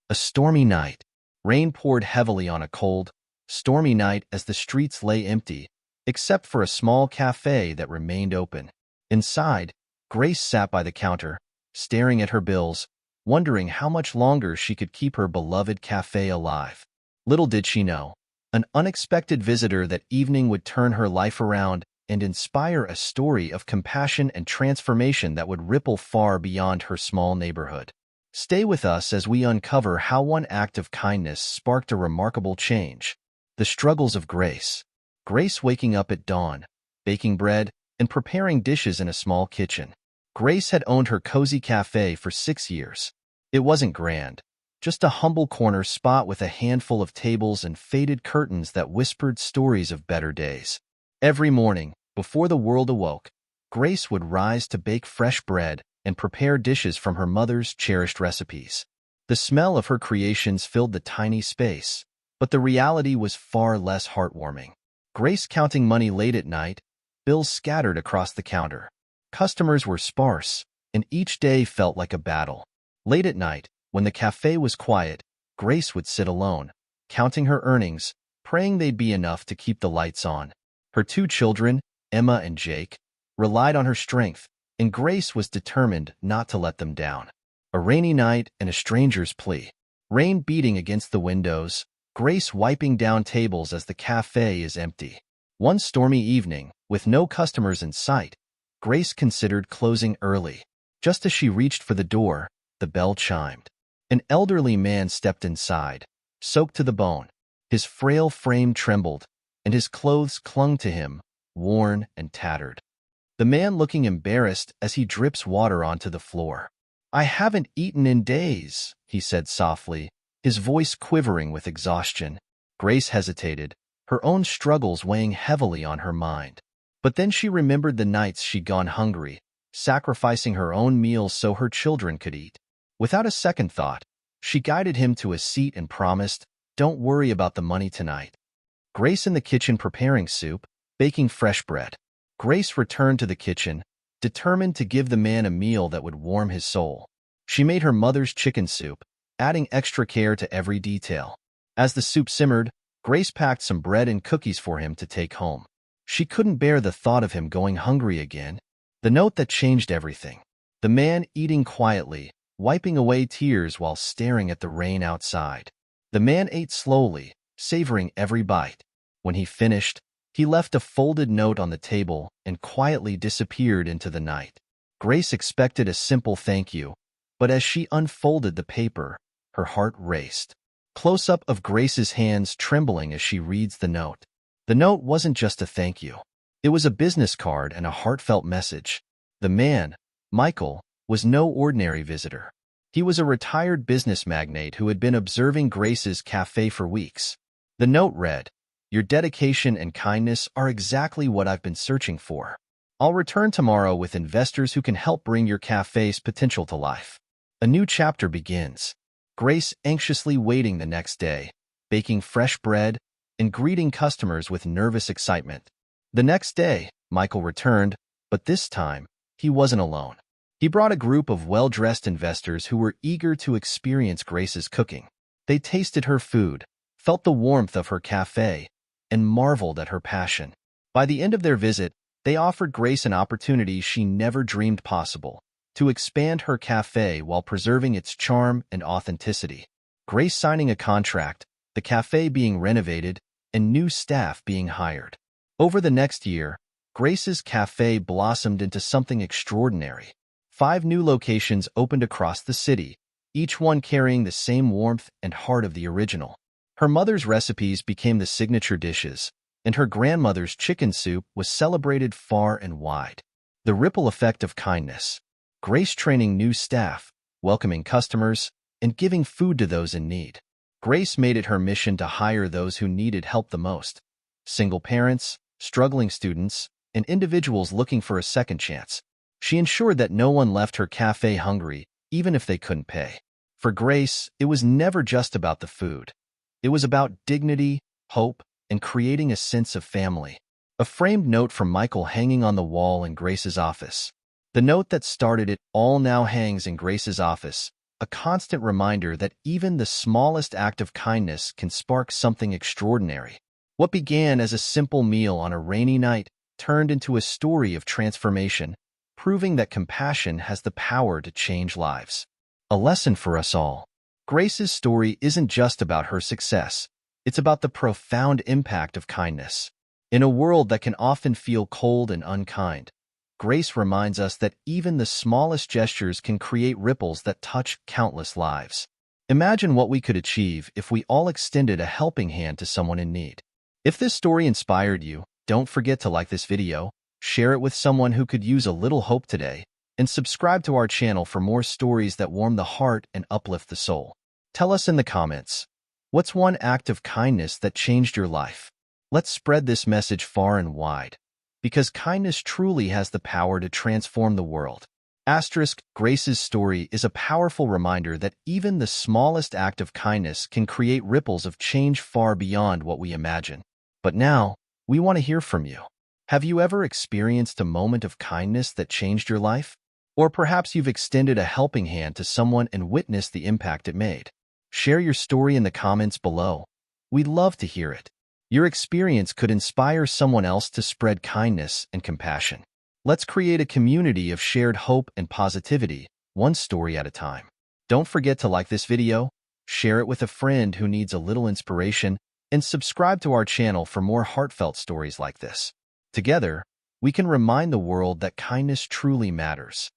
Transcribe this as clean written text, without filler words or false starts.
A stormy night. Rain poured heavily on a cold, stormy night as the streets lay empty, except for a small cafe that remained open. Inside, Grace sat by the counter, staring at her bills, wondering how much longer she could keep her beloved cafe alive. Little did she know, an unexpected visitor that evening would turn her life around and inspire a story of compassion and transformation that would ripple far beyond her small neighborhood. Stay with us as we uncover how one act of kindness sparked a remarkable change. The struggles of Grace. Grace waking up at dawn, baking bread, and preparing dishes in a small kitchen. Grace had owned her cozy cafe for 6 years. It wasn't grand, just a humble corner spot with a handful of tables and faded curtains that whispered stories of better days. Every morning, before the world awoke, Grace would rise to bake fresh bread and prepare dishes from her mother's cherished recipes. The smell of her creations filled the tiny space, but the reality was far less heartwarming. Grace counting money late at night, bills scattered across the counter. Customers were sparse, and each day felt like a battle. Late at night, when the cafe was quiet, Grace would sit alone, counting her earnings, praying they'd be enough to keep the lights on. Her 2 children, Emma and Jake, relied on her strength, and Grace was determined not to let them down. A rainy night and a stranger's plea. Rain beating against the windows, Grace wiping down tables as the cafe is empty. One stormy evening, with no customers in sight, Grace considered closing early. Just as she reached for the door, the bell chimed. An elderly man stepped inside, soaked to the bone. His frail frame trembled, and his clothes clung to him, worn and tattered. The man looking embarrassed as he drips water onto the floor. "I haven't eaten in days," he said softly, his voice quivering with exhaustion. Grace hesitated, her own struggles weighing heavily on her mind. But then she remembered the nights she'd gone hungry, sacrificing her own meals so her children could eat. Without a second thought, she guided him to a seat and promised, "Don't worry about the money tonight." Grace in the kitchen preparing soup, baking fresh bread. Grace returned to the kitchen, determined to give the man a meal that would warm his soul. She made her mother's chicken soup, adding extra care to every detail. As the soup simmered, Grace packed some bread and cookies for him to take home. She couldn't bear the thought of him going hungry again. The note that changed everything. The man eating quietly, wiping away tears while staring at the rain outside. The man ate slowly, savoring every bite. When he finished, he left a folded note on the table and quietly disappeared into the night. Grace expected a simple thank you, but as she unfolded the paper, her heart raced. Close-up of Grace's hands trembling as she reads the note. The note wasn't just a thank you. It was a business card and a heartfelt message. The man, Michael, was no ordinary visitor. He was a retired business magnate who had been observing Grace's cafe for weeks. The note read, "Your dedication and kindness are exactly what I've been searching for. I'll return tomorrow with investors who can help bring your cafe's potential to life." A new chapter begins. Grace anxiously waiting the next day, baking fresh bread and greeting customers with nervous excitement. The next day, Michael returned, but this time, he wasn't alone. He brought a group of well-dressed investors who were eager to experience Grace's cooking. They tasted her food, felt the warmth of her cafe, and marveled at her passion. By the end of their visit, they offered Grace an opportunity she never dreamed possible, to expand her cafe while preserving its charm and authenticity. Grace signing a contract, the cafe being renovated, and new staff being hired. Over the next year, Grace's cafe blossomed into something extraordinary. 5 new locations opened across the city, each one carrying the same warmth and heart of the original. Her mother's recipes became the signature dishes, and her grandmother's chicken soup was celebrated far and wide. The ripple effect of kindness. Grace training new staff, welcoming customers, and giving food to those in need. Grace made it her mission to hire those who needed help the most. Single parents, struggling students, and individuals looking for a second chance. She ensured that no one left her cafe hungry, even if they couldn't pay. For Grace, it was never just about the food. It was about dignity, hope, and creating a sense of family. A framed note from Michael hanging on the wall in Grace's office. The note that started it all now hangs in Grace's office, a constant reminder that even the smallest act of kindness can spark something extraordinary. What began as a simple meal on a rainy night turned into a story of transformation, proving that compassion has the power to change lives. A lesson for us all. Grace's story isn't just about her success. It's about the profound impact of kindness. In a world that can often feel cold and unkind, Grace reminds us that even the smallest gestures can create ripples that touch countless lives. Imagine what we could achieve if we all extended a helping hand to someone in need. If this story inspired you, don't forget to like this video, share it with someone who could use a little hope today, and subscribe to our channel for more stories that warm the heart and uplift the soul. Tell us in the comments, what's one act of kindness that changed your life? Let's spread this message far and wide, because kindness truly has the power to transform the world. Grace's story is a powerful reminder that even the smallest act of kindness can create ripples of change far beyond what we imagine. But now, we want to hear from you. Have you ever experienced a moment of kindness that changed your life? Or perhaps you've extended a helping hand to someone and witnessed the impact it made. Share your story in the comments below. We'd love to hear it. Your experience could inspire someone else to spread kindness and compassion. Let's create a community of shared hope and positivity, one story at a time. Don't forget to like this video, share it with a friend who needs a little inspiration, and subscribe to our channel for more heartfelt stories like this. Together, we can remind the world that kindness truly matters.